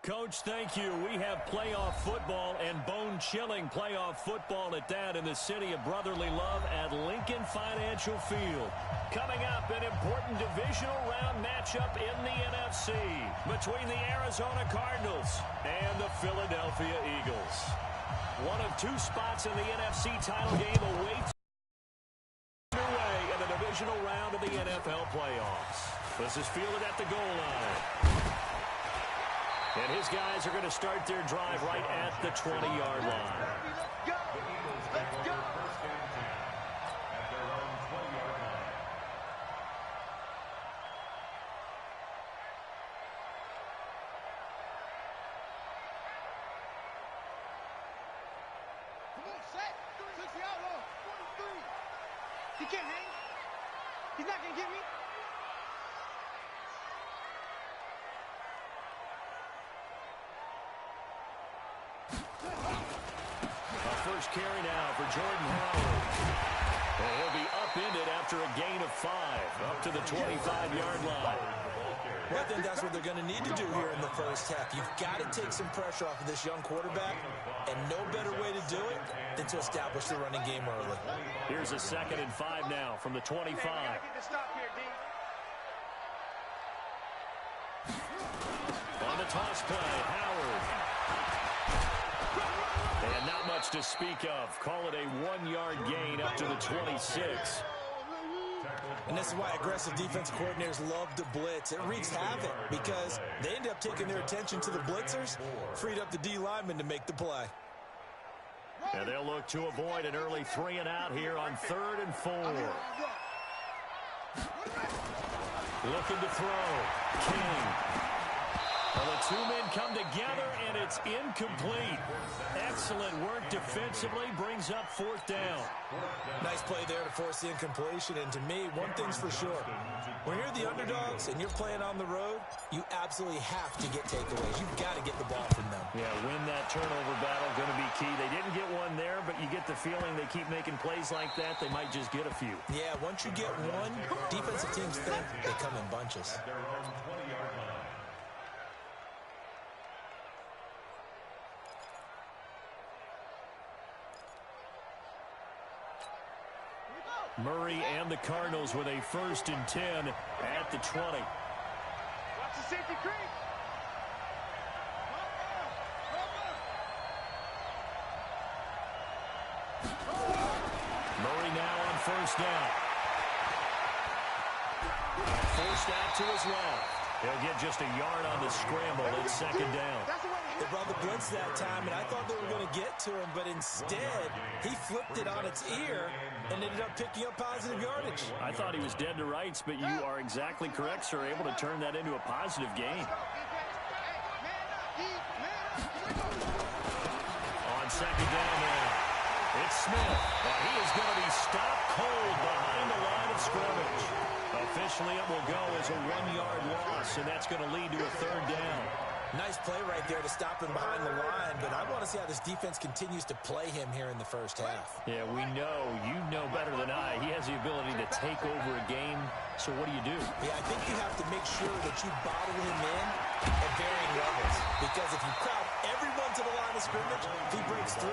Coach, thank you. We have playoff football and bone-chilling playoff football at that in the city of brotherly love at Lincoln Financial Field. Coming up, an important divisional round matchup in the NFC between the Arizona Cardinals and the Philadelphia Eagles. One of two spots in the NFC title game awaits underway in the divisional round of the NFL playoffs. This is fielded at the goal line. And his guys are going to start their drive right at the 20-yard line. Let's go. Come on, set. Touch the outlaw. 1, 3. He can't hang. He's not going to get me. First carry now for Jordan Howard. And he'll be upended after a gain of 5, up to the 25-yard line. Well, I think that's what they're going to need to do here in the first half. You've got to take some pressure off of this young quarterback, and no better way to do it than to establish the running game early. Here's a 2nd and 5 now from the 25. On the toss play, Howard. And not much to speak of. Call it a 1-yard gain up to the 26. And this is why aggressive defensive coordinators love to blitz. It wreaks havoc because they end up taking their attention to the blitzers, freed up the D lineman to make the play. And they'll look to avoid an early 3-and-out here on 3rd and 4. Looking to throw. King. Well, the two men come together, and it's incomplete. Excellent work defensively, brings up 4th down. Nice play there to force the incompletion, and to me, one thing's for sure. When you're the underdogs and you're playing on the road, you absolutely have to get takeaways. You've got to get the ball from them. Yeah, win that turnover battle, going to be key. They didn't get one there, but you get the feeling they keep making plays like that, they might just get a few. Yeah, once you get one, defensive teams think they come in bunches. Murray and the Cardinals with a 1st and 10 at the 20. Watch the safety creep. Murray now on 1st down. Forced out to his left. He'll get just a yard on the scramble. It's 2nd down. They brought the blitz that time, and I thought they were going to get to him, but instead, he flipped it on its ear and ended up picking up positive yardage. I thought he was dead to rights, but you are exactly correct, sir. Able to turn that into a positive gain. On 2nd down now, it's Smith. Well, he is going to be stopped cold behind the line of scrimmage. Officially, it will go as a 1-yard loss, and that's going to lead to a 3rd down. Nice play right there to stop him behind the line, but I want to see how this defense continues to play him here in the first half. Yeah, we know. You know better than I. He has the ability to take over a game, so what do you do? Yeah, I think you have to make sure that you bottle him in at varying levels, because if you crowd everyone to the line of scrimmage, if he breaks through,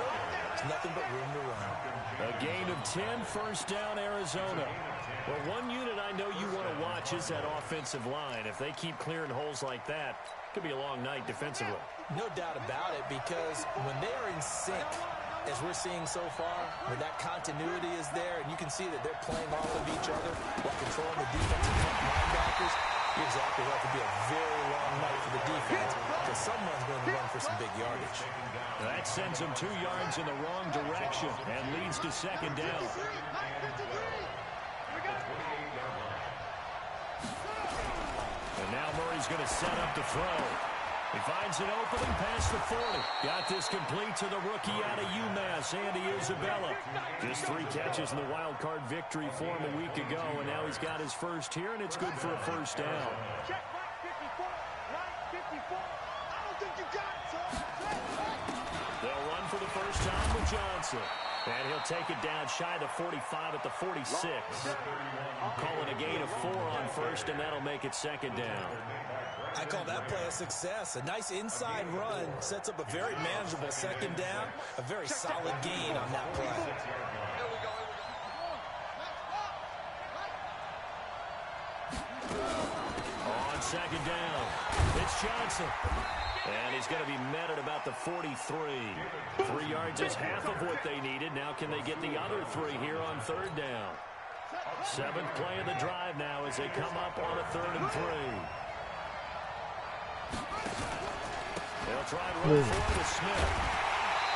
there's nothing but room to run. A gain of 10, 1st down, Arizona. Well, one unit I know you want to watch is that offensive line. If they keep clearing holes like that, it could be a long night defensively. No doubt about it, because when they are in sync, as we're seeing so far, when that continuity is there, and you can see that they're playing off of each other while controlling the defensive linebackers, you're exactly right. It could be a very long night for the defense, because someone's going to run for some big yardage. That sends them 2 yards in the wrong direction and leads to 2nd down. And now Murray's going to set up to throw. He finds an opening past the 40. Got this complete to the rookie out of UMass, Andy Isabella. Just 3 catches in the wild card victory for him a week ago, and now he's got his first here, and it's good for a 1st down. Check right 54. I don't think you got it, son. They'll run for the first time with Johnson. And he'll take it down shy of the 45 at the 46. Calling a gain of 4 on first, and that'll make it second down. I call that play a success. A nice inside run sets up a very manageable second down. A very solid gain on that play. On second down, it's Johnson. And he's going to be met at about the 43. 3 yards is half of what they needed. Now can they get the other 3 here on third down? 7th play of the drive now as they come up on a 3rd and 3. They'll try and run forward with Smith.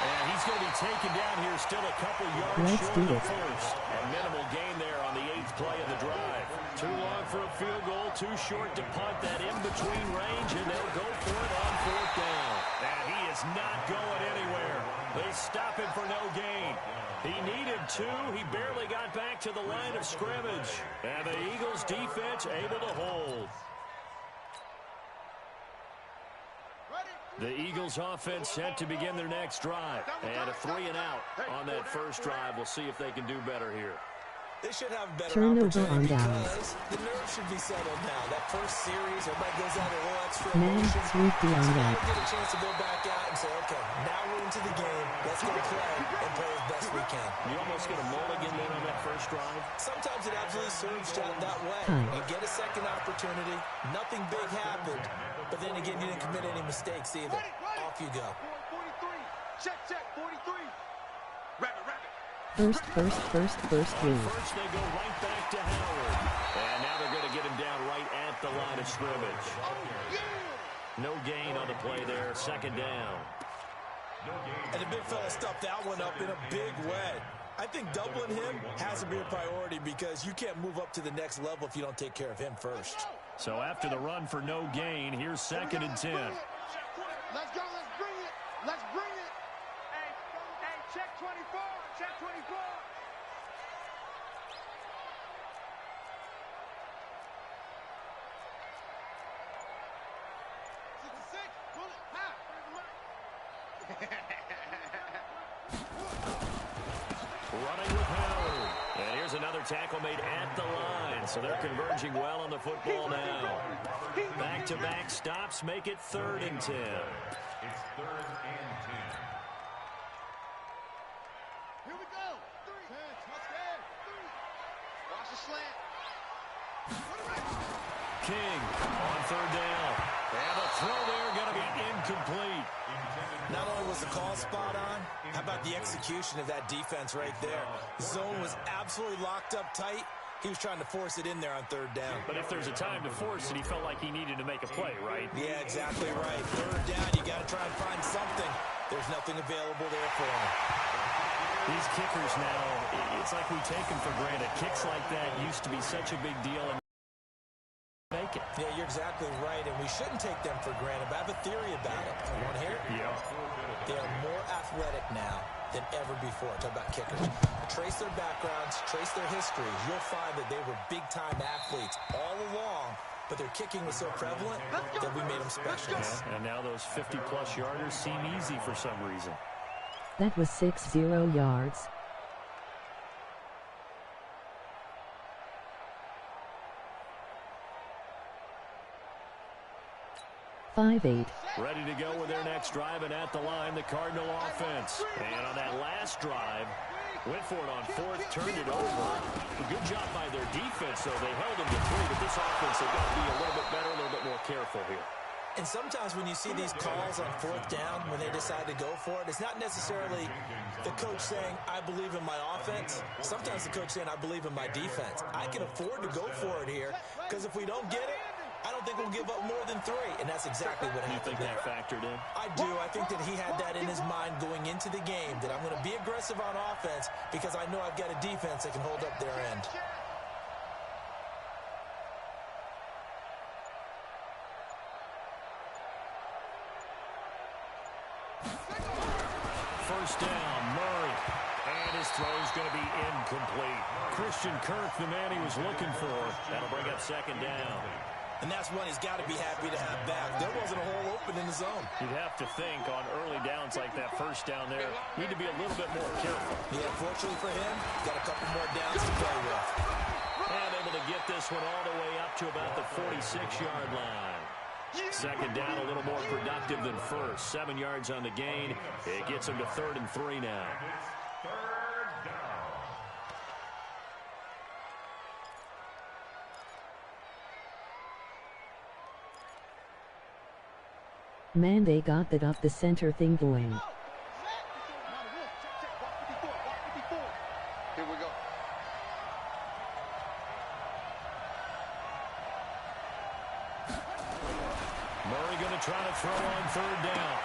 And he's going to be taken down here still a couple yards short of the first. A minimal gain there on the 8th play of the drive. Too long for a field goal, too short to punt. That in-between range, and they'll go for it on 4th down. And he is not going anywhere. They stop him for no gain. He needed 2. He barely got back to the line of scrimmage. And the Eagles defense able to hold. The Eagles offense set to begin their next drive. And a 3 and out on that first drive. We'll see if they can do better here. They should have a better opportunity because the nerves should be settled now. That first series, everybody goes out a little extra emotion. So now we get a chance to go back out and say, okay, now we're into the game. Let's go play and play as best we can. You almost get a mulligan there on that first drive. Sometimes it absolutely serves that way. You get a second opportunity. Nothing big happened. But then again, you didn't commit any mistakes either. Off you go. 43. Check, 43. Rabbit. First read. First, they go right back to Howard. And now they're going to get him down right at the line of scrimmage. No gain on the play there. Second down. And the big fella stuffed that one up in a big way. I think doubling him has to be a priority because you can't move up to the next level if you don't take care of him first. So after the run for no gain, here's 2nd and 10. Let's go. Let's bring it. Hey, check 24. Check 24. Running with Howard. And here's another tackle made at the line. So they're converging well on the football now. Back-to-back stops make it 3rd and 10. It's 3rd and 10. Here we go. 3. Touchdown. 3. Watch the slant. King on 3rd down. And the throw there going to be incomplete. Not only was the call spot on, how about the execution of that defense right there? Zone was absolutely locked up tight. He was trying to force it in there on 3rd down. But if there's a time to force it, he felt like he needed to make a play, right? Yeah, exactly right. 3rd down, you got to try and find something. There's nothing available there for him. These kickers now, it's like we take them for granted. Kicks like that used to be such a big deal. And make it. Yeah, you're exactly right, and we shouldn't take them for granted, but I have a theory about it. You want to hear it? Yeah. They are more athletic now than ever before. Talk about kickers. Trace their backgrounds, trace their histories. You'll find that they were big-time athletes all along, but their kicking was so prevalent that we made them special. Yeah, and now those 50-plus yarders seem easy for some reason. That was 60 yards. (5-8). Ready to go with their next drive, and at the line, the Cardinal offense. And on that last drive, went for it on 4th, turned it over. A good job by their defense, though. They held them to 3, but this offense, they've got to be a little bit better, a little bit more careful here. And sometimes when you see these calls on 4th down, when they decide to go for it, it's not necessarily the coach saying, I believe in my offense. Sometimes the coach saying, I believe in my defense. I can afford to go for it here, because if we don't get it, I don't think we'll give up more than 3, and that's exactly what happened. You think that factored in? I do. I think that he had that in his mind going into the game, that I'm going to be aggressive on offense because I know I've got a defense that can hold up their end. First down, Murray. And his throw's going to be incomplete. Christian Kirk, the man he was looking for. That'll bring up 2nd down. And that's one he's got to be happy to have back. There wasn't a hole open in the zone. You'd have to think on early downs like that first down there, need to be a little bit more careful. Yeah, fortunately for him, got a couple more downs to play with. And able to get this one all the way up to about the 46-yard line. Second down, a little more productive than first. 7 yards on the gain. It gets him to 3rd and 3 now. Man, they got that up the center thing going. Here we go. Murray going to try to throw on 3rd down.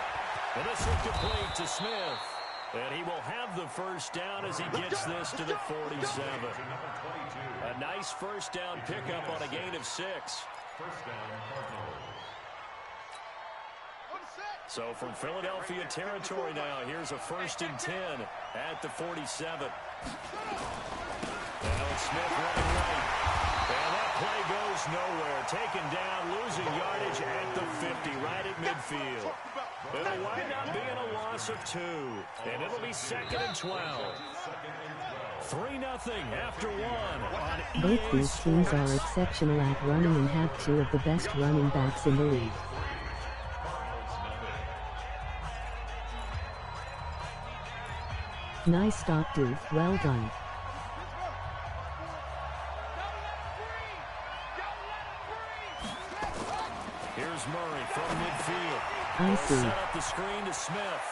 And this will complete to Smith. And he will have the first down as he gets this to the 47. A nice first down pickup on a gain of 6. So from Philadelphia territory now, here's a 1st and 10 at the 47. Now it's Smith running right. And that play goes nowhere. Taken down, losing yardage at the 50, right at midfield. It'll wind up being a loss of 2. And it'll be 2nd and 12. 3-0 after 1 on EA Both these teams Sports. are exceptional at running and have 2 of the best running backs in the league. Nice stop, dude. Well done. Here's Murray from midfield. I see. Set up the screen to Smith.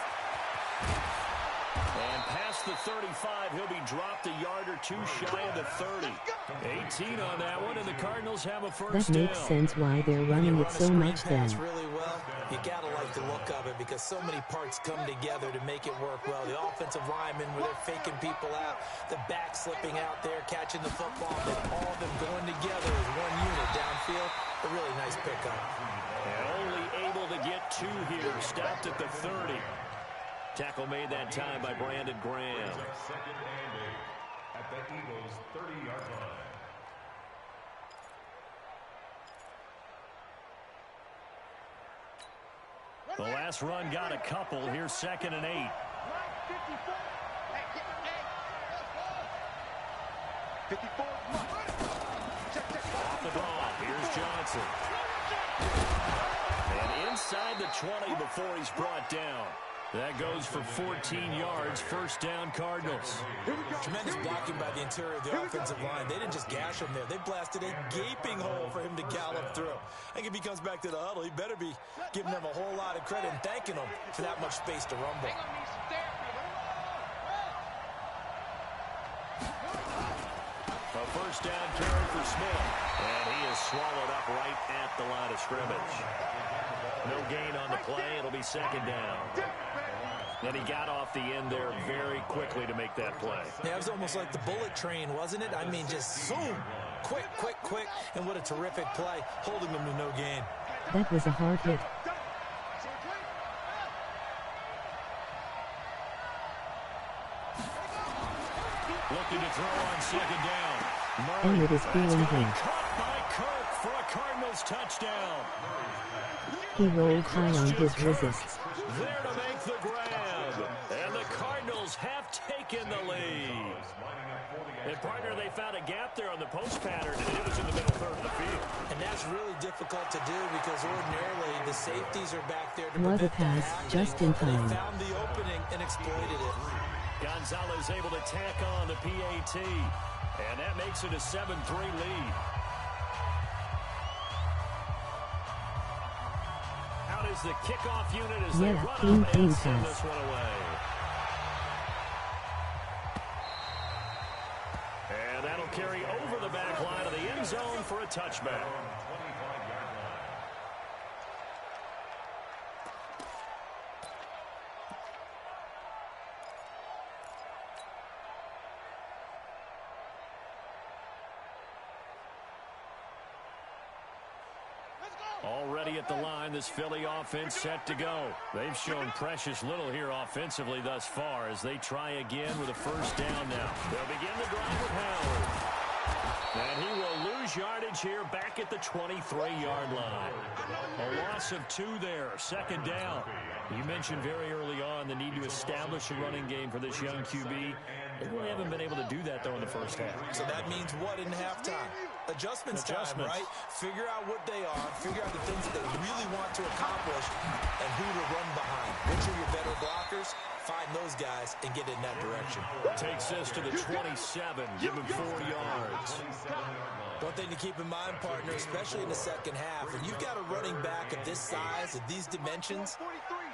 And past the 35, he'll be dropped a yard or 2 shy of the 30. 18 on that one, and the Cardinals have a first That makes down. sense why they're running it so much then. Really well. You gotta like the look of it because so many parts come together to make it work well. The offensive linemen where they're faking people out, the back slipping out there, catching the football, and all of them going together as one unit downfield. A really nice pickup. And only able to get 2 here. Stopped at the 30. Tackle made that time by Brandon Graham. Second and 8 at the Eagles' 30-yard line. The last run got a couple. Here's 2nd and 8. 54. Off the ball. Here's Johnson. And inside the 20 before he's brought down. That goes for 14 yards. First down, Cardinals. Tremendous blocking by the interior of the offensive line. They didn't just gash him there. They blasted a gaping hole for him to gallop through. I think if he comes back to the huddle, he better be giving them a whole lot of credit and thanking them for that much space to rumble. A first down carry for Smith. And he is swallowed up right at the line of scrimmage. No gain on the play. It'll be 2nd down. Then he got off the end there very quickly to make that play. Yeah, it was almost like the bullet train, wasn't it? I mean, just zoom. Quick, quick, quick. And what a terrific play, holding them to no gain. That was a hard hit. Looking to throw on 2nd down. And Murray. it is feeling him. Caught by Kirk for a Cardinals touchdown. He rolled high on his resists. There to make the grab. And the Cardinals have taken the lead. And partner, they found a gap there on the post pattern, and it was in the middle third of the field. And that's really difficult to do because ordinarily the safeties are back there to What a prevent that pass, happening. just in They time. found the opening and exploited it. Gonzalez able to tack on the PAT. And that makes it a 7-3 lead. Out is the kickoff unit as they Yeah, run clean, up clean and send pass. this one away. And that'll carry over the back line of the end zone for a touchback. Already at the line, this Philly offense set to go. They've shown precious little here offensively thus far as they try again with a first down now. They'll begin the drive with Howard. And he will lose yardage here back at the 23-yard line. A loss of 2 there, second down. You mentioned very early on the need to establish a running game for this young QB. They really haven't been able to do that, though, in the first half. So that means what in halftime? Adjustments time, right? Figure out what they are, figure out the things that they really want to accomplish, and who to run behind. Which are your better blockers? Find those guys and get in that direction. Takes this to the 27, give him 4 yards. One thing to keep in mind, partner, especially in the second half, when you've got a running back of this size, of these dimensions,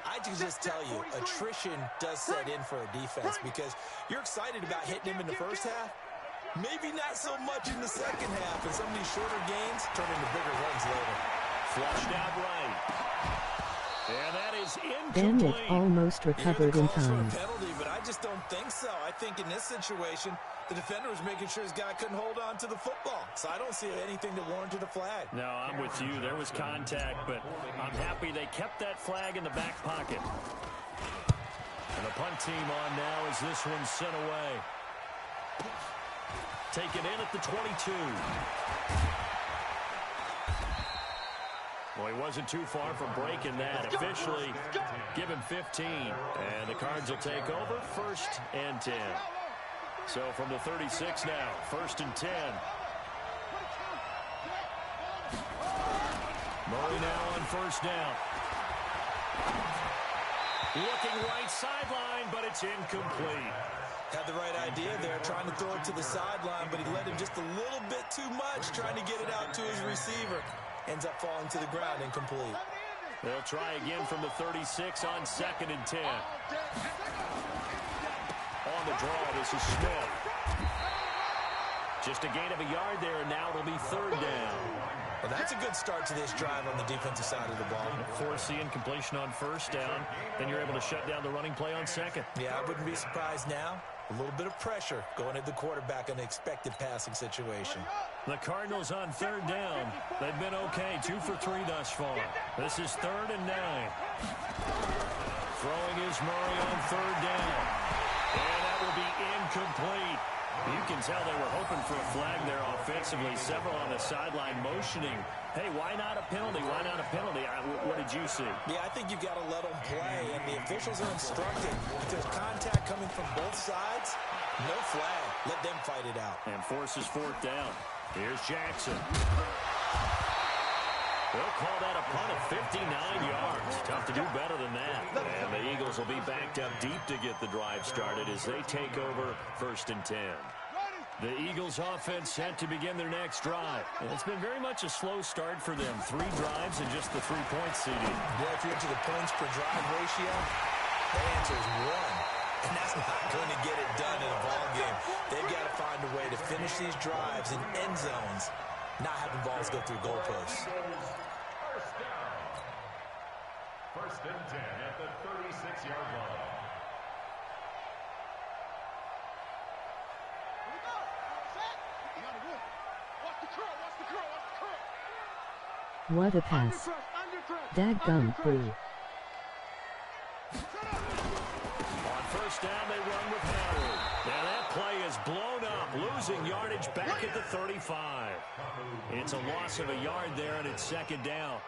I can just tell you, attrition does set in for a defense because you're excited about hitting him in the first half. Maybe not so much in the second half, and some of these shorter gains turn into bigger runs later. Flushed out right. And that is Damn incomplete. it, almost recovered in time. For a penalty, but I just don't think so. I think in this situation, the defender was making sure his guy couldn't hold on to the football. So I don't see anything that warranted a flag. No, I'm with you. There was contact, but I'm happy they kept that flag in the back pocket. And the punt team on now as this one's sent away. Taken in at the 22. Well, he wasn't too far from breaking that. Officially, give him 15. And the Cards will take over, 1st and 10. So from the 36 now, 1st and 10. Murray now on 1st down. Looking right sideline, but it's incomplete. Had the right idea there, trying to throw it to the sideline, but he led him just a little bit too much, trying to get it out to his receiver. Ends up falling to the ground, incomplete. They'll try again from the 36 on 2nd and 10. On the draw, this is Smith. Just a gain of a yard there, and now it'll be 3rd down. Well, that's a good start to this drive on the defensive side of the ball. Force the incompletion on 1st down, then you're able to shut down the running play on 2nd. Yeah, I wouldn't be surprised now. A little bit of pressure going at the quarterback in an expected passing situation. The Cardinals on 3rd down. They've been okay, 2 for 3 thus far. This is 3rd and 9. Throwing is Murray on 3rd down. And that will be incomplete. You can tell they were hoping for a flag there offensively. Several on the sideline motioning. Hey, why not a penalty? Why not a penalty? What did you see? Yeah, I think you've got to let them play, and the officials are instructed. If there's contact coming from both sides, no flag. Let them fight it out. And forces 4th down. Here's Jackson. They'll call that a punt of 59 yards. Tough to do better than that. And the Eagles will be backed up deep to get the drive started as they take over 1st and 10. The Eagles offense set to begin their next drive. And it's been very much a slow start for them. 3 drives and just the 3-point seeding. Yeah, if you're into the points per drive ratio, that answer is 1. And that's not going to get it done in a ball game. They've got to find a way to finish these drives in end zones, not having balls go through goalposts. 1st and 10 at the 36-yard line. What a pass. Dadgum free. On 1st down, they run with Howard. Now that play is blown up, losing yardage back at the 35. It's a loss of a yard there, and it's 2nd down.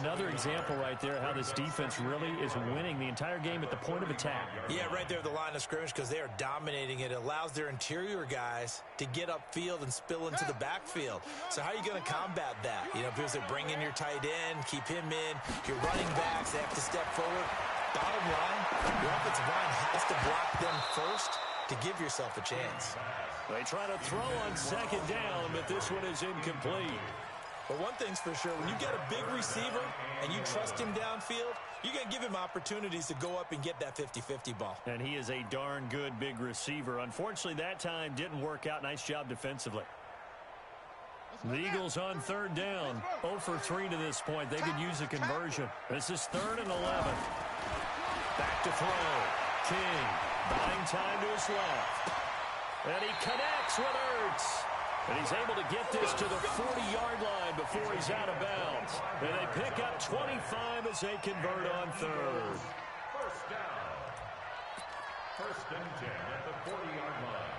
Another example right there how this defense really is winning the entire game at the point of attack. Yeah, right there at the line of scrimmage because they are dominating it. It allows their interior guys to get upfield and spill into the backfield. So how are you going to combat that? You know, because they bring in your tight end, keep him in. Your running backs, they have to step forward. Bottom line, your offensive line has to block them first to give yourself a chance. They try to throw on 2nd down, but this one is incomplete. But one thing's for sure, when you get a big receiver and you trust him downfield, you're going to give him opportunities to go up and get that 50-50 ball. And he is a darn good big receiver. Unfortunately, that time didn't work out. Nice job defensively. The Eagles on 3rd down. 0 for 3 to this point. They could use a conversion. This is 3rd and 11. Back to throw. King buying time to his left. And he connects with Ertz. And he's able to get this to the 40-yard line before he's out of bounds. And they pick up 25 as they convert on 3rd. 1st down. 1st and 10 at the 40-yard line.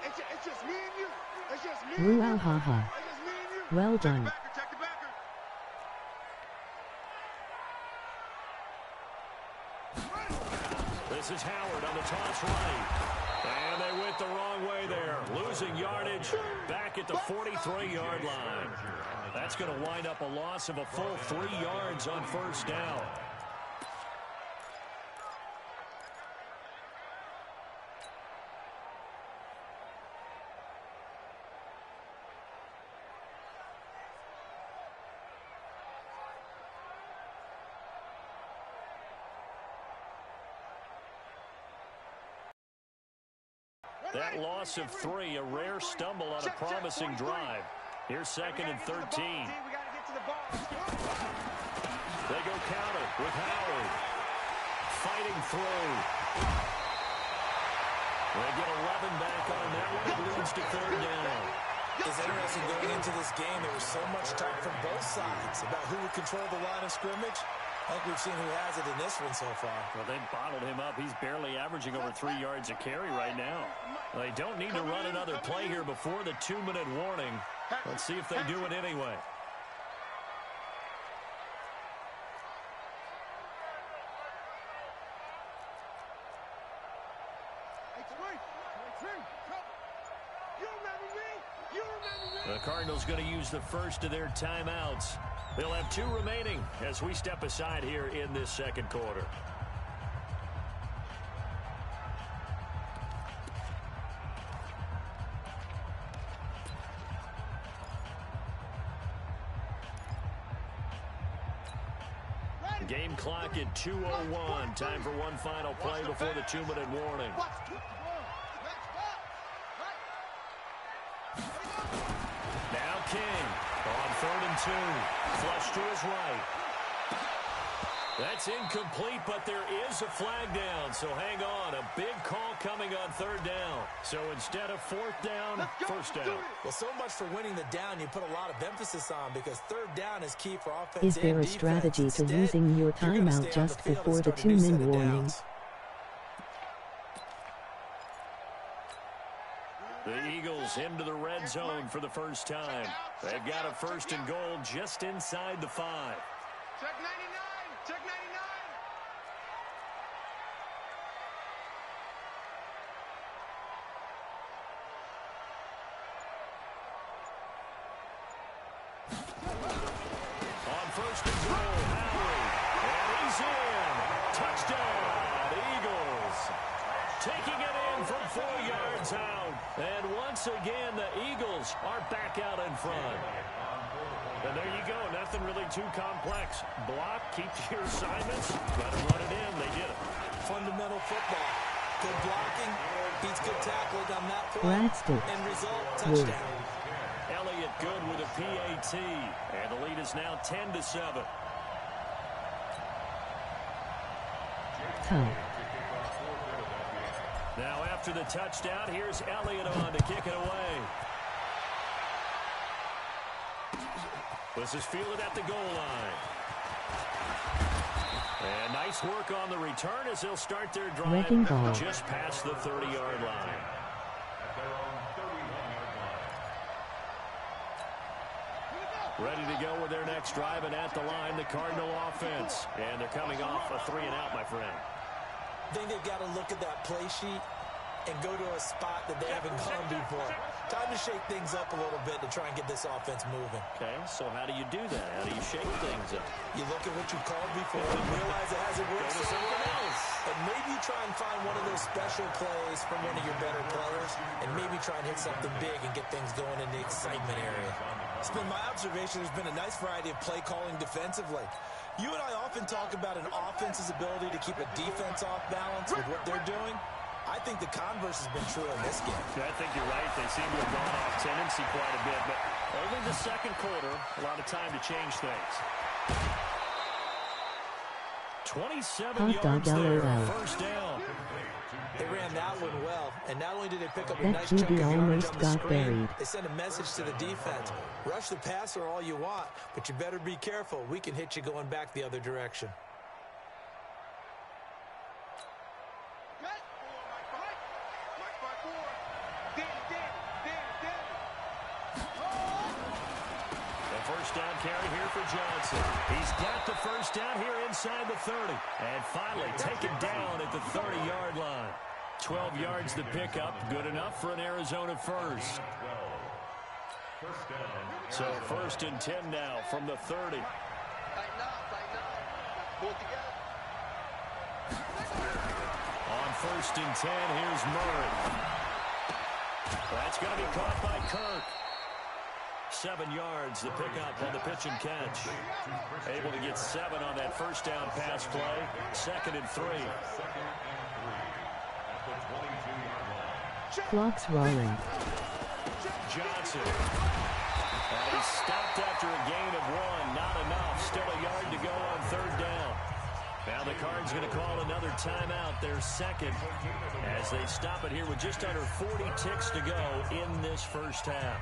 It's just me and you. It's just me and you. Ruahaha. It's just me and you. Well done. Check the backer. This is Howard on the toss right. And they went the wrong way there. Losing yardage back at the 43-yard line. That's going to wind up a loss of a full 3 yards on first down. That loss of 3, a rare stumble on a promising drive. Here's 2nd and 13. They go counter with Howard. Fighting through. They get 11 back on that one. It leads to 3rd down. It's interesting going into this game. There was so much talk from both sides about who would control the line of scrimmage. I think we've seen who has it in this one so far. Well, they bottled him up. He's barely averaging over 3 yards a carry right now. They don't need to run another play here before the 2-minute warning. Let's see if they do it anyway. The Cardinals going to use the first of their timeouts. They'll have 2 remaining as we step aside here in this 2nd quarter. Game clock at 2:01. Time for one final play before the 2-minute warning. Now King on 3rd and 2. Flush to his right. That's incomplete, but there is a flag down, so hang on. A big call coming on 3rd down. So instead of 4th down, 1st down. Well, so much for winning the down you put a lot of emphasis on because 3rd down is key for offense. Is there a strategy to using your timeout just before the 2-minute warning? The Eagles into the red zone for the first time. They've got a 1st and goal just inside the 5. Check 99. Check 99. On 1st and goal, Howard. And he's in. Touchdown, Eagles. Taking it in from 4 yards out. And once again, the Eagles are back out in front. And there you go. Nothing really too complex. Block, keep to your assignments, let them run it in. They did it. Fundamental football. Good blocking, beats good tackling on that play. End result, touchdown. Elliott good with a PAT. And the lead is now 10-7. Now after the touchdown, here's Elliott on to kick it away. This is fielded at the goal line. And nice work on the return as they'll start their drive just past the 30-yard line. Ready to go with their next drive, and at the line, the Cardinal offense. And they're coming off a 3-and-out, my friend. I think they've got to look at that play sheet and go to a spot that they haven't gone before. Time to shake things up a little bit to try and get this offense moving. Okay, so how do you do that? How do you shake things up? You look at what you called before and realize it hasn't worked. Go to something else. And maybe you try and find one of those special plays from one of your better players and maybe try and hit something big and get things going in the excitement area. It's been my observation there's been a nice variety of play calling defensively. You and I often talk about an offense's ability to keep a defense off balance with what they're doing. I think the converse has been true in this game. Yeah, I think you're right. They seem to have gone off tendency quite a bit, but only the 2nd quarter, a lot of time to change things. 27 yards there, 1st down. They ran that one well, and not only did they pick up a That nice chunk of QB yardage almost on the got screen, buried. they sent a message to the defense. Rush the passer all you want, but you better be careful. We can hit you going back the other direction. first down here inside the 30. And finally taken down at the 30-yard line. 12 yards the pickup, good enough for an Arizona first. So first and 10 now from the 30. On first and 10, here's Murray. That's going to be caught by Kirk. 7 yards, the pickup on the pitch and catch. Able to get 7 on that first down pass play. 2nd and 3. Clock's rolling. Johnson. And he's stopped after a gain of 1. Not enough. Still a yard to go on 3rd down. Now the Cards going to call another timeout, their second, as they stop it here with just under 40 ticks to go in this first half.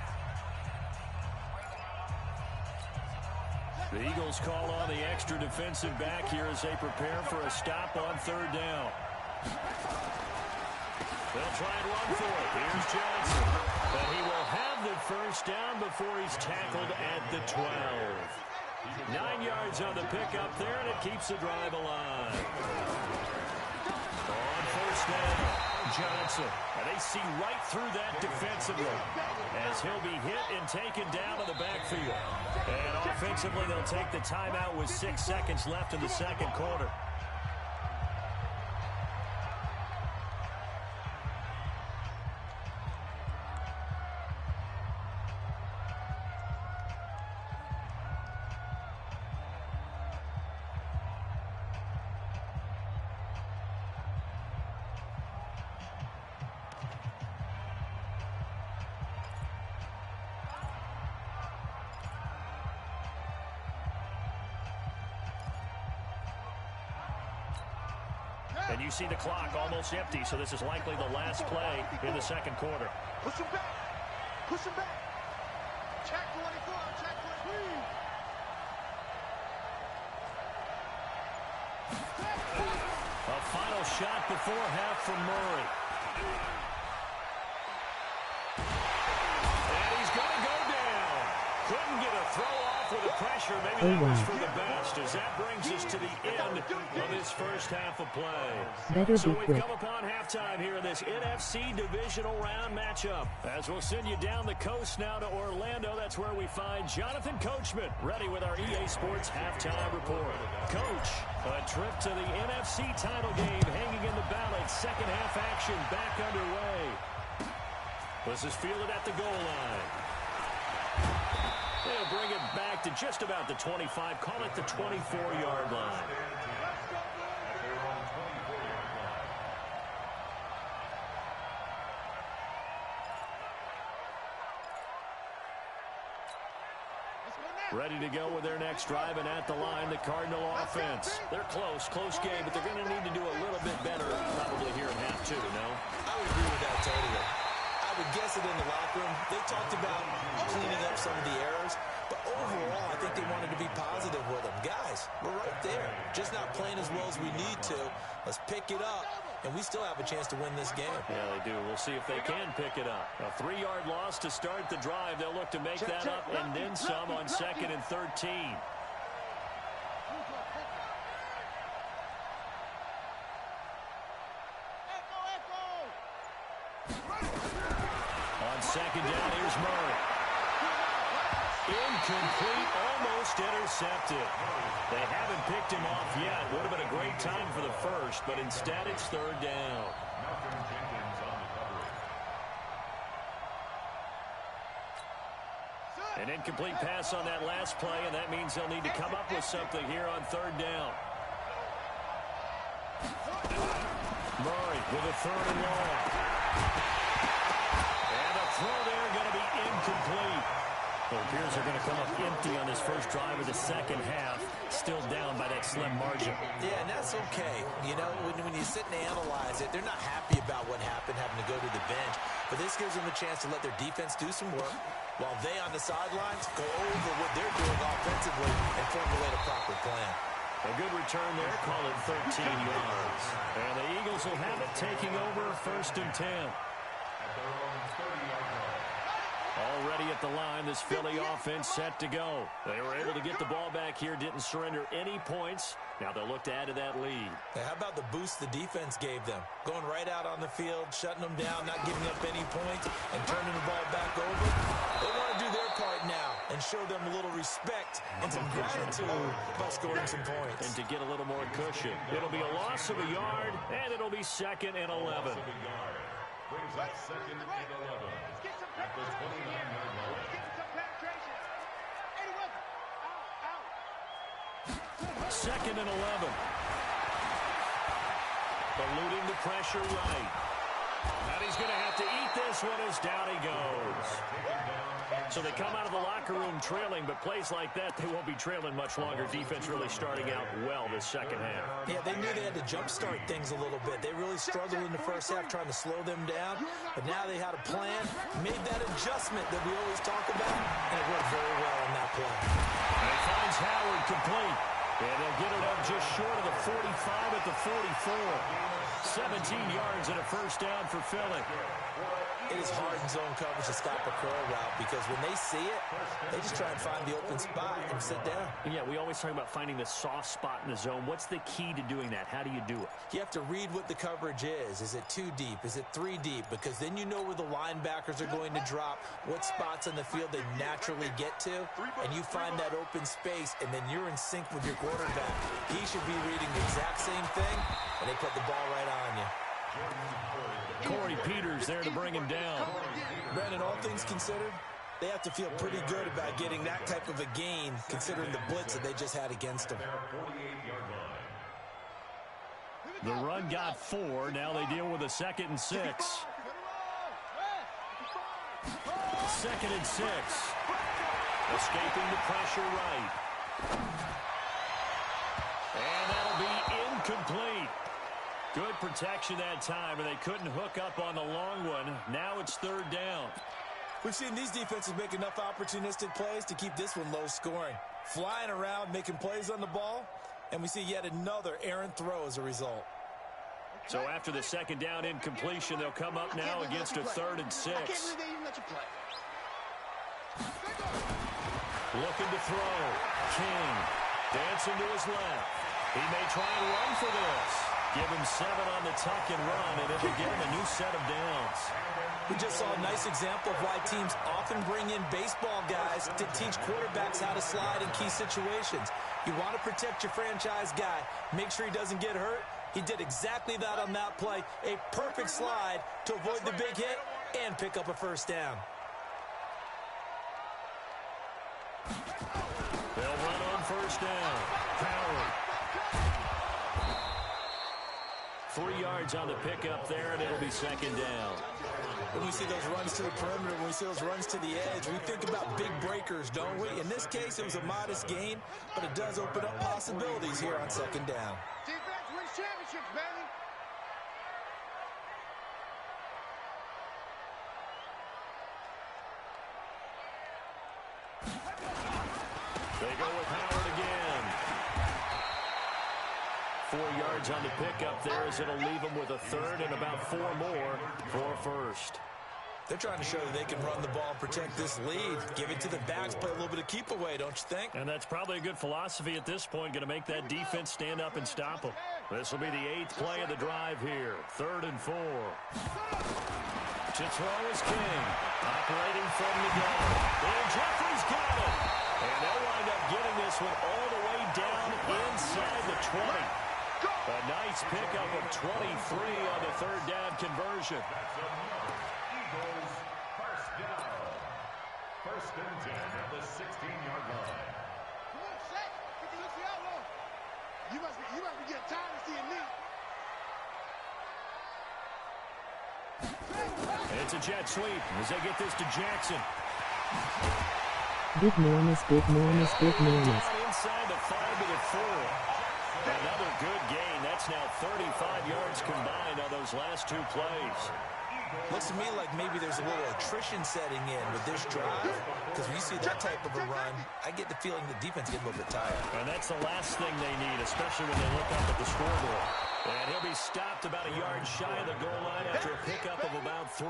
The Eagles call on the extra defensive back here as they prepare for a stop on 3rd down. They'll try and run for it. Here's Johnson. But he will have the first down before he's tackled at the 12. 9 yards on the pickup there, and it keeps the drive alive. On first down, Johnson. And they see right through that defensively as he'll be hit and taken down in the backfield. And offensively, they'll take the timeout with 6 seconds left in the second quarter. And you see the clock almost empty, so this is likely the last play in the second quarter. Push him back. Push him back. Check 24. Check 23. A final shot before half from Murray. And he's going to go down. Couldn't get a throw off with the pressure. Maybe that was for the best, as that brings us to the end of this first half of play. So we've come upon halftime here in this NFC divisional round matchup. As we'll send you down the coast now to Orlando, that's where we find Jonathan Coachman, ready with our EA Sports halftime report. Coach, a trip to the NFC title game hanging in the balance. Second half action back underway. This is fielded at the goal line. They'll bring it back to just about the 25. Call it the 24-yard line. Ready to go with their next drive, and at the line, the Cardinal offense. They're close game, but they're going to need to do a little bit better probably here in half 2, no? I would agree with that totally. I would guess it in the locker room. They talked about cleaning up some of the errors, but overall, I think they wanted to be positive with them. Guys, we're right there. Just not playing as well as we need to. Let's pick it up, and we still have a chance to win this game. Yeah, they do. We'll see if they can pick it up. A 3-yard loss to start the drive. They'll look to make that up and then some on 2nd and 13. On 2nd down, here's Murray. Incomplete, almost intercepted. They haven't picked him off yet. Would have been a great time for the first, but instead it's 3rd down. An incomplete pass on that last play, and that means they'll need to come up with something here on 3rd down. Murray with a 3rd and long. And a throw there going to be incomplete. It appears they're going to come up empty on this first drive of the second half, still down by that slim margin. Yeah, and that's okay. You know, when you sit and analyze it, they're not happy about what happened, having to go to the bench. But this gives them a chance to let their defense do some work, while they on the sidelines go over what they're doing offensively and formulate a proper plan. A good return there, call it 13 yards. And the Eagles will have it, taking over 1st and 10. Already at the line, this Philly offense set to go. They were able to get the ball back here, didn't surrender any points. Now they'll look to add to that lead. Now, how about the boost the defense gave them? Going right out on the field, shutting them down, not giving up any points, and turning the ball back over. They want to do their part now and show them a little respect and some gratitude by scoring some points. And to get a little more cushion. It'll be a loss of a yard, and it'll be 2nd and 11. Brings up 2nd and 11. Let's get some penetration here. Let's get some penetration. Eddie Wilson. Out. 2nd and 11. Eluding the pressure right. And he's going to have to eat this one as down he goes. So they come out of the locker room trailing, but plays like that, they won't be trailing much longer. Defense really starting out well this second half. Yeah, they knew they had to jumpstart things a little bit. They really struggled in the first half trying to slow them down, but now they had a plan, made that adjustment that we always talk about, and it worked very well on that play. And he finds Howard complete, and they'll get it up just short of the 45 at the 44. 17 yards and a first down for Philly. It is hard in zone coverage to stop a curl route because when they see it, they just try and find the open spot and sit down. Yeah, we always talk about finding the soft spot in the zone. What's the key to doing that? How do you do it? You have to read what the coverage is. Is it 2 deep? Is it 3 deep? Because then you know where the linebackers are going to drop, what spots on the field they naturally get to, and you find that open space, and then you're in sync with your quarterback. He should be reading the exact same thing, and they put the ball right on you. Corey Peters there to bring him down. Brandon, all things considered, they have to feel pretty good about getting that type of a gain considering the blitz that they just had against them. The run got 4. Now they deal with a 2nd and 6. 2nd and 6. Escaping the pressure right. And that'll be incomplete. Good protection that time, and they couldn't hook up on the long one. Now it's 3rd down. We've seen these defenses make enough opportunistic plays to keep this one low scoring. Flying around, making plays on the ball, and we see yet another errant throw as a result. So after the 2nd down incompletion, they'll come up now against a 3rd and 6. I can't believe they even let you play. Looking to throw. King dancing to his left. He may try and run for this. Give him 7 on the tuck and run, and it'll give him a new set of downs. We just saw a nice example of why teams often bring in baseball guys to teach quarterbacks how to slide in key situations. You want to protect your franchise guy. Make sure he doesn't get hurt. He did exactly that on that play. A perfect slide to avoid the big hit and pick up a first down. They'll run on first down. Howard. 3 yards on the pickup there, and it'll be 2nd down. When we see those runs to the perimeter, when we see those runs to the edge, we think about big breakers, don't we? In this case, it was a modest gain, but it does open up possibilities here on 2nd down. Defense wins championships, baby. They go with Howard again. 4 yards on the pickup there as it'll leave them with a 3rd and about 4 more for a first. They're trying to show that they can run the ball and protect this lead. Give it to the backs, play a little bit of keep away, don't you think? And that's probably a good philosophy at this point, going to make that defense stand up and stop them. This will be the 8th play of the drive here. 3rd and 4. To throw is King. Operating from the gun. And Jeffrey's got it. And they'll wind up getting this one all the way down inside the 20. A nice pickup of 23 on the 3rd down conversion. Eagles first down. 1st and 10 at the 16-yard line. Come on, set. Get the outlaw. You must be getting tired of seeing me. It's a jet sweep as they get this to Jackson. Big Normus, Big Normus, Big Normus. Inside the 5 to the 4. Another good gain. That's now 35 yards combined on those last 2 plays. Looks to me like maybe there's a little attrition setting in with this drive, because when you see that type of a run, I get the feeling the defense gets a little bit tired. And that's the last thing they need, especially when they look up at the scoreboard. And he'll be stopped about a yard shy of the goal line after a pickup of about 3.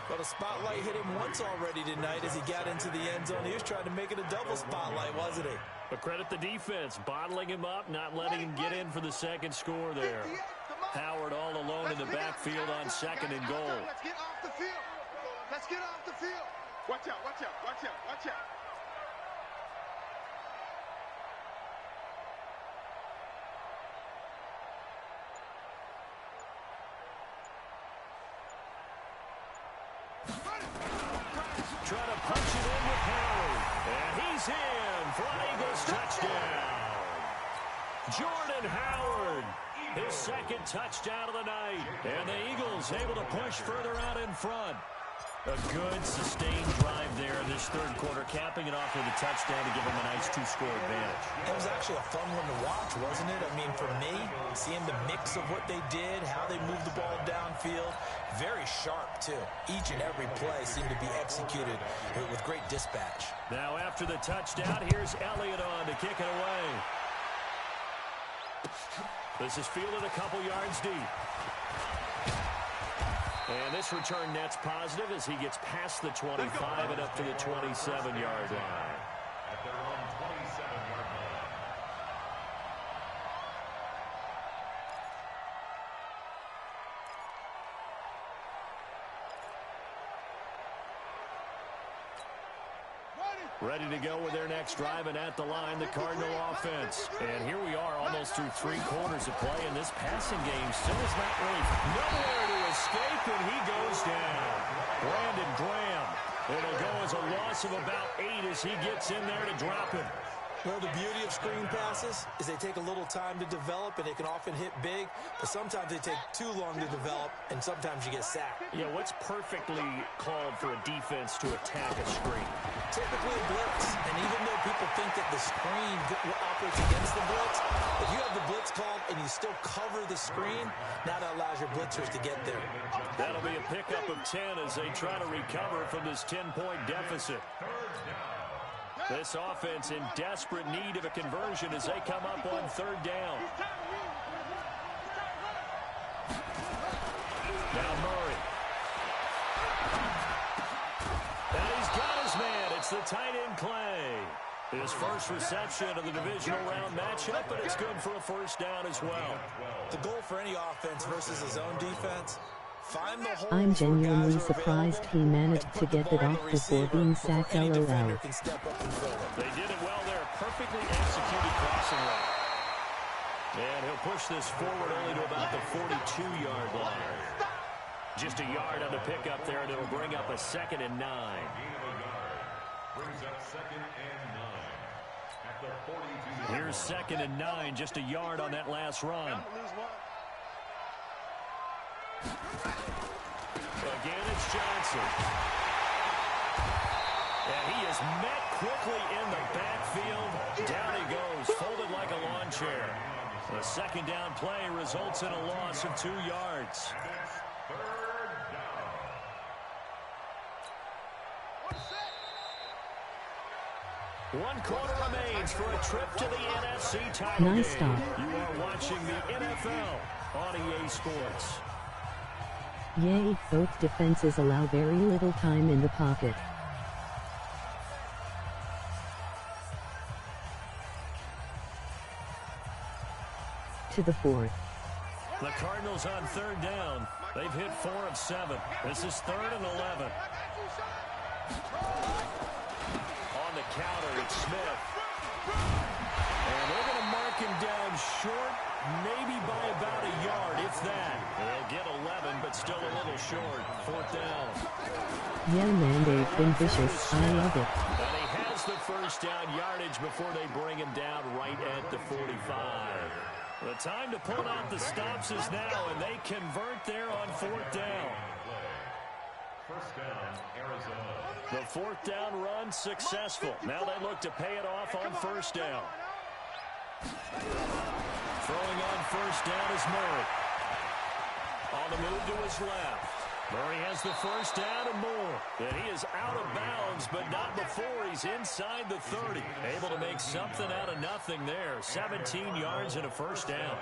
Well, the spotlight hit him once already tonight as he got into the end zone. He was trying to make it a double spotlight, wasn't he? But credit the defense, bottling him up, not letting him get in for the second score there. Howard all alone in the backfield on 2nd and goal. Let's get off the field. Let's get off the field. Watch out, watch out, watch out, watch out. Trying to punch it in with Howard. And he's in for an Eagles touchdown. Jordan Howard, his 2nd touchdown of the night. And the Eagles able to push further out in front. A good, sustained drive there in this 3rd quarter, capping it off with a touchdown to give them a nice 2-score advantage. It was actually a fun one to watch, wasn't it? I mean, for me, seeing the mix of what they did, how they moved the ball downfield, very sharp, too. Each and every play seemed to be executed with great dispatch. Now, after the touchdown, here's Elliott on to kick it away. This is fielded a couple yards deep. And this return net's positive as he gets past the 25 and up to the 27-yard line. At their own 27-yard line. Ready to go with their next drive, and at the line, the Cardinal offense. And here we are almost through 3 quarters of play, and this passing game still is not really nowhere to escape, and he goes down. Brandon Graham. It'll go as a loss of about 8 as he gets in there to drop it. Well, the beauty of screen passes is they take a little time to develop, and they can often hit big, but sometimes they take too long to develop, and sometimes you get sacked. Yeah, what's perfectly called for a defense to attack a screen? Typically a blitz, and even though people think that the screen operates against the blitz, if you have the blitz called and you still cover the screen, now that allows your blitzers to get there. That'll be a pickup of 10 as they try to recover from this 10-point deficit. This offense in desperate need of a conversion as they come up on 3rd down. Now Murray. And he's got his man. It's the tight end Clay. His first reception of the divisional round matchup, but it's good for a 1st down as well. The goal for any offense versus his own defense, find the holes. I'm genuinely surprised he managed to get it off before being sacked. LOL. They did it well there. Perfectly executed crossing route. And he'll push this forward only to about the 42-yard line. Just a yard on the pickup there, and it'll bring up a 2nd and 9. Brings up 2nd and 9. At the 42. Here's 2nd and 9, just a yard on that last run. Again, it's Johnson. And he is met quickly in the backfield. Down he goes, folded like a lawn chair. The 2nd down play results in a loss of 2 yards. 3rd down. One quarter remains for a trip to the NFC title game. Nice stop. You are watching the NFL on EA Sports. Yay, both defenses allow very little time in the pocket. To the 4th. The Cardinals on 3rd down. They've hit 4 of 7. This is 3rd and 11. On the counter, it's Smith. And they're going to mark him down short, maybe by about a yard, if that. They'll get 11, but still a little short. 4th down. Yeah, man, they've been vicious. I love it. And he has the 1st down yardage before they bring him down right at the 45. The time to pull out the stops is now, and they convert there on 4th down. 1st down, Arizona. The 4th down run successful. Now they look to pay it off on 1st down. Throwing on 1st down is Murray. On the move to his left. Murray has the 1st down and more. And he is out of bounds, but not before he's inside the 30. Able to make something out of nothing there. 17 yards and a 1st down.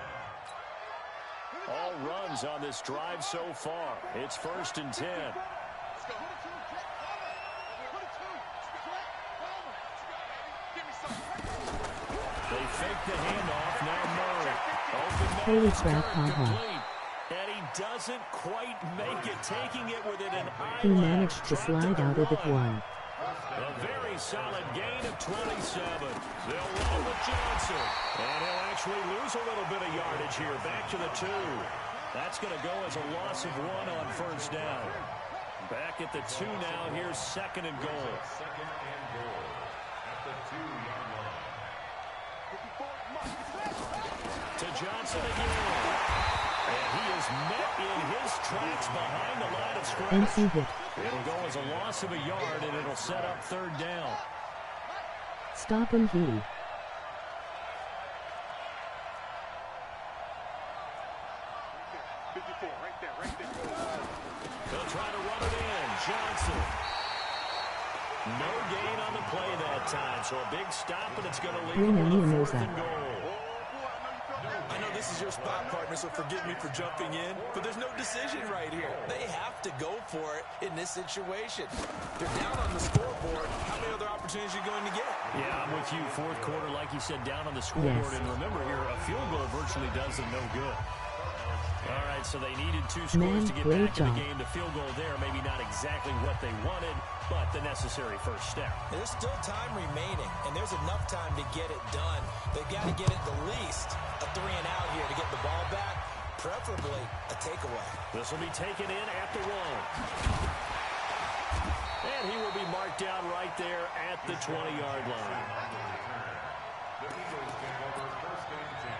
all runs on this drive so far. It's 1st and 10. They fake the handoff. Now Murray. Open man, complete. And he doesn't quite make it, taking it within an eye. He managed to slide out of it one. A very solid gain of 27. They'll roll with Johnson. And he'll actually lose a little bit of yardage here. Back to the 2. That's going to go as a loss of 1 on 1st down. Back at the 2 now. Here's 2nd and goal. Second and goal at the 2-yard line. To Johnson again. And he is met in his tracks behind the line of scrimmage. NC hit. It'll go as a loss of a yard, and it'll set up 3rd down. Stop him, he. 54, right there. They'll try to run it in. Johnson. No gain on the play that time, so a big stop, and it's going to leave him with a 4th and goal. I know this is your spot, partner, so forgive me for jumping in, but there's no decision right here. They have to go for it in this situation. They're down on the scoreboard. How many other opportunities are you going to get? Yeah, I'm with you. 4th quarter, like you said, down on the scoreboard. Yes. And remember here, a field goal virtually does them no good. All right, so they needed 2 scores to get back in the game. The field goal there, maybe not exactly what they wanted, but the necessary first step. There's still time remaining, and there's enough time to get it done. They've got to get at the least a 3 and out here to get the ball back, preferably a takeaway. This will be taken in at the 1. And he will be marked down right there at the 20-yard line. The Eagles take over 1st and 10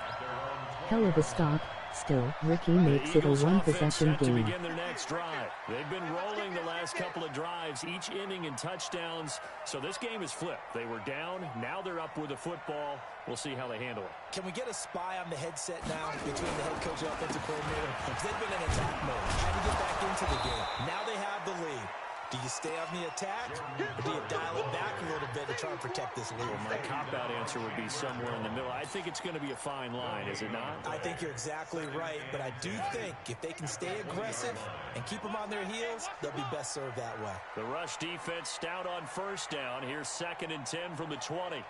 at their own 20. Hell of a stop. Still, Ricky makes it a 1-possession to game. begin their next drive. They've been rolling the last couple of drives, each inning in touchdowns. So this game is flipped. They were down. Now they're up with the football. We'll see how they handle it. Can we get a spy on the headset now between the head coach and offensive coordinator? Because they've been in attack mode, trying to get back into the game. Now they have the lead. Do you stay on the attack, or do you dial it back a little bit to try and protect this lead? Well, my cop-out answer would be somewhere in the middle. I think it's going to be a fine line, is it not? I think you're exactly right, but I do think if they can stay aggressive and keep them on their heels, they'll be best served that way. The rush defense stout on 1st down. Here's 2nd and 10 from the 20.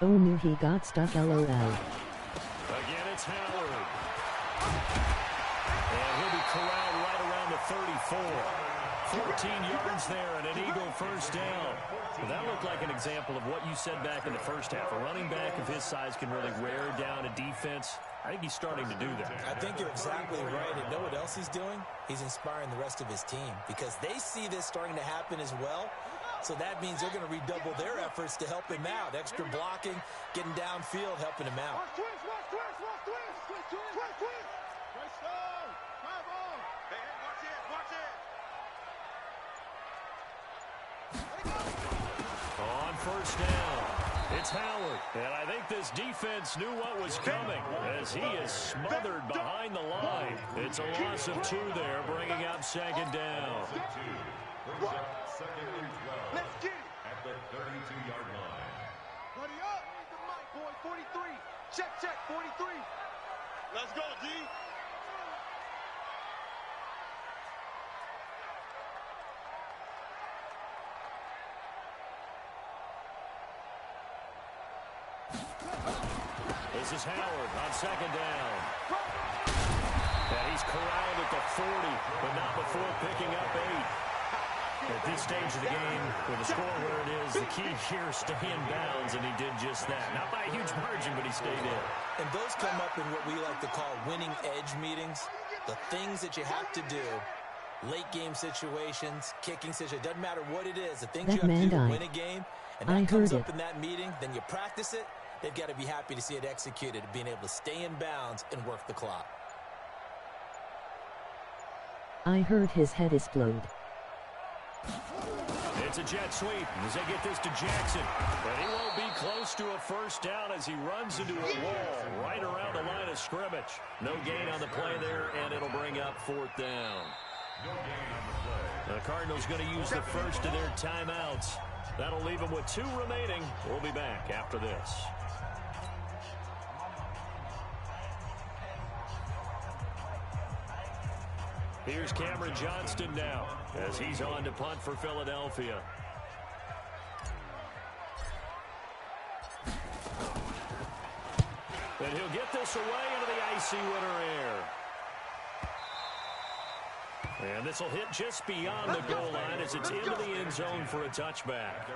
Oh no, he got stuck, LOL. Again, it's Howard. And he'll be corralled right around the 34. 14 yards there and an Eagle 1st down. Well, that looked like an example of what you said back in the 1st half. A running back of his size can really wear down a defense. I think he's starting to do that. I think you're exactly right. And know what else he's doing? He's inspiring the rest of his team because they see this starting to happen as well. So that means they're going to redouble their efforts to help him out. Extra blocking, getting downfield, helping him out. Watch twist. On 1st down, it's Howard. And I think this defense knew what was coming as he is smothered behind the line. It's a loss of 2 there, bringing up 2nd down. Brings up 2nd and 12 Let's get it. at the 32-yard line. Ready up. Read the mic, boy. 43. Check, 43. Let's go, D. This is Howard on 2nd down. And he's corralled at the 40, but not before picking up 8. At this stage of the game, with the score where it is, the key here is stay in bounds, and he did just that. Not by a huge margin, but he stayed in. And those come up in what we like to call winning edge meetings. The things that you have to do, late game situations, kicking situations, doesn't matter what it is, the things you have to do to win a game, and that comes up in that meeting, then you practice it, they've got to be happy to see it executed, being able to stay in bounds and work the clock. I heard his head explode. It's a jet sweep as they get this to Jackson. But he won't be close to a 1st down as he runs into a wall right around the line of scrimmage. No gain on the play there, and it'll bring up 4th down. No gain on the play. The Cardinals going to use the first of their timeouts. That'll leave them with 2 remaining. We'll be back after this. Here's Cameron Johnston now as he's on to punt for Philadelphia. And he'll get this away into the icy winter air. And this will hit just beyond the goal line as it's into the end zone for a touchback.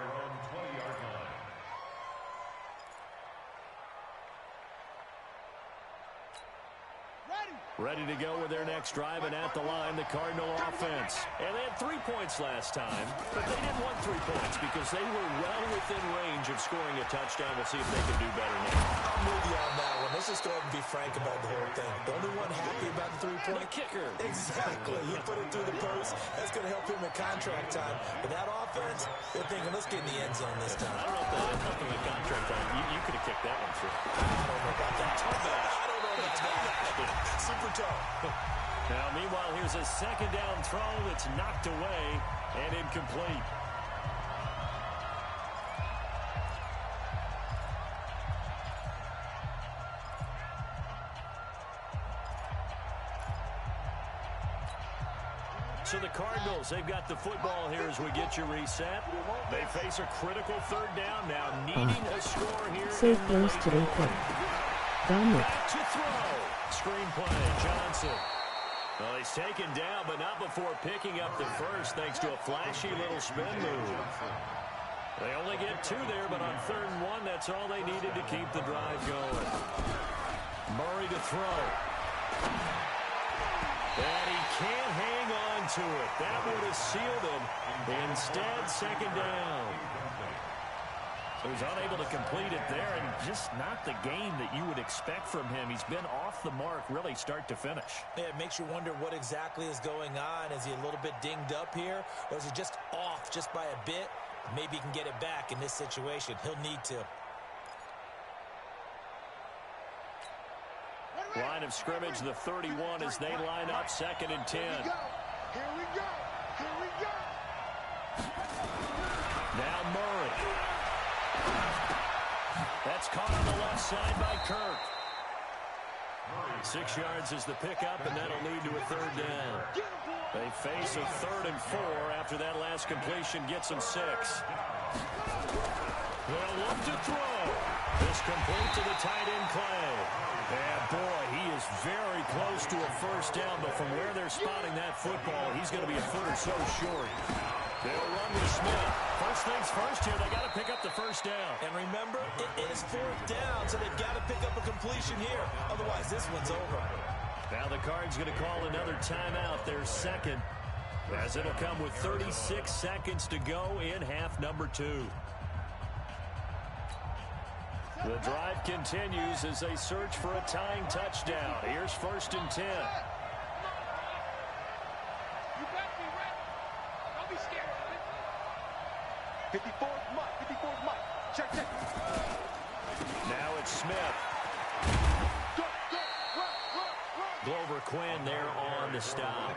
Ready to go with their next drive, and at the line, the Cardinal offense. And they had 3 points last time, but they didn't want 3 points because they were well within range of scoring a touchdown. We'll see if they can do better now. I'm with you on that one. Let's just go ahead and be frank about the whole thing. The only one happy about the 3-point? The kicker. Exactly. He put it through the post. That's going to help him in contract time. But that offense, they're thinking, let's get in the end zone this time. I don't know if that had nothing in contract time. You could have kicked that one through. I don't know about that. I don't know about that. Super tough. Now, meanwhile, here's a second down throw that's knocked away and incomplete. So the Cardinals, they've got the football here as we get you reset. They face a critical third down now, needing a score here. So close to the pick. Back to throw. Screenplay, Johnson. Well, he's taken down, but not before picking up the first, thanks to a flashy little spin move. They only get 2 there, but on 3rd and 1, that's all they needed to keep the drive going. Murray to throw. And he can't hang on to it. That would have sealed him. Instead, second down. So he's unable to complete it there, and just not the game that you would expect from him. He's been off the mark, really, start to finish. Yeah, it makes you wonder what exactly is going on. Is he a little bit dinged up here, or is he just off just by a bit? Maybe he can get it back in this situation. He'll need to. Line of scrimmage, the 31, as they line up 2nd and 10. Here we go. Here we go. Now Murray. That's caught on the left side by Kirk. 6 yards is the pickup, and that'll lead to a 3rd down. They face a 3rd and 4 after that last completion gets them 6. They'll look to throw. This complete to the tight end, Clay. And boy, he is very close to a first down, but from where they're spotting that football, he's going to be a foot or so short. They'll run with Smith. First things first here, they got to pick up the first down. And remember, it is 4th down, so they've got to pick up a completion here. Otherwise, this one's over. Now the Cards going to call another timeout, their 2nd, as it'll come with 36 seconds to go in half number 2. The drive continues as they search for a tying touchdown. Here's 1st and 10. You better be ready. Don't be scared. 54th Mike. 54th Mike. Check. Now it's Smith. Go. Run. Glover Quinn there on the stop.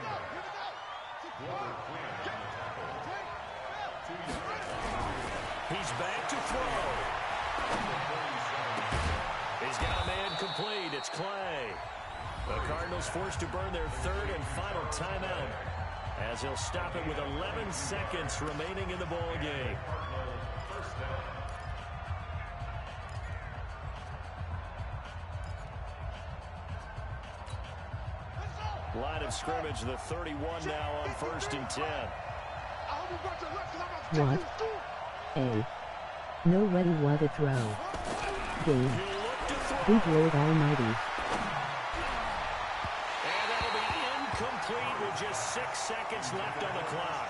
He's back to throw. He's got a man complete. It's Clay. The Cardinals forced to burn their 3rd and final timeout as he'll stop it with 11 seconds remaining in the ball game. Line of scrimmage, the 31 now on 1st and 10. What? A. No ready, what a throw. Game. Good Lord Almighty. And that'll be incomplete with just 6 seconds left on the clock.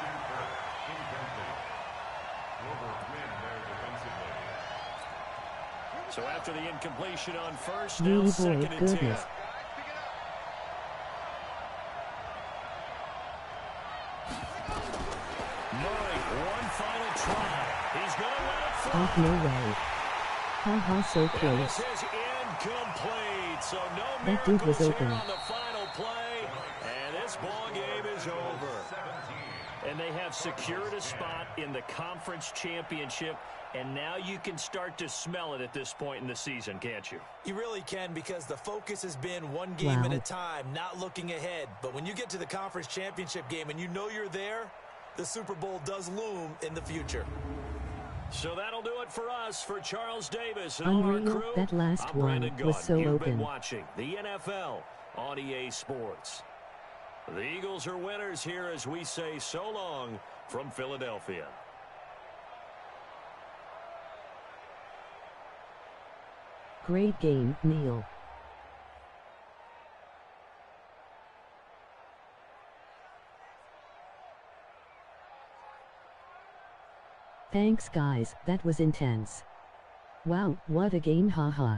So after the incompletion on first, now 2nd and 10. Murray, one final try. He's going to let it fly. Oh, no way. Haha, so And close. this is incomplete. So no That dude was miracles here open. on the final play. And this ball game is over. And And they have secured a spot in the conference championship, and now you can start to smell it at this point in the season, can't you? You really can, because the focus has been one game at a time, not looking ahead. But when you get to the conference championship game and you know you're there, the Super Bowl does loom in the future. So that'll do it for us. For Charles Davis and all our Unreal, crew, that last I'm Brandon one was Gaudin. so You've been open. watching the NFL on EA Sports. The Eagles are winners here as we say so long from Philadelphia. Great game, Neil. Thanks guys, that was intense. Wow, what a game, haha.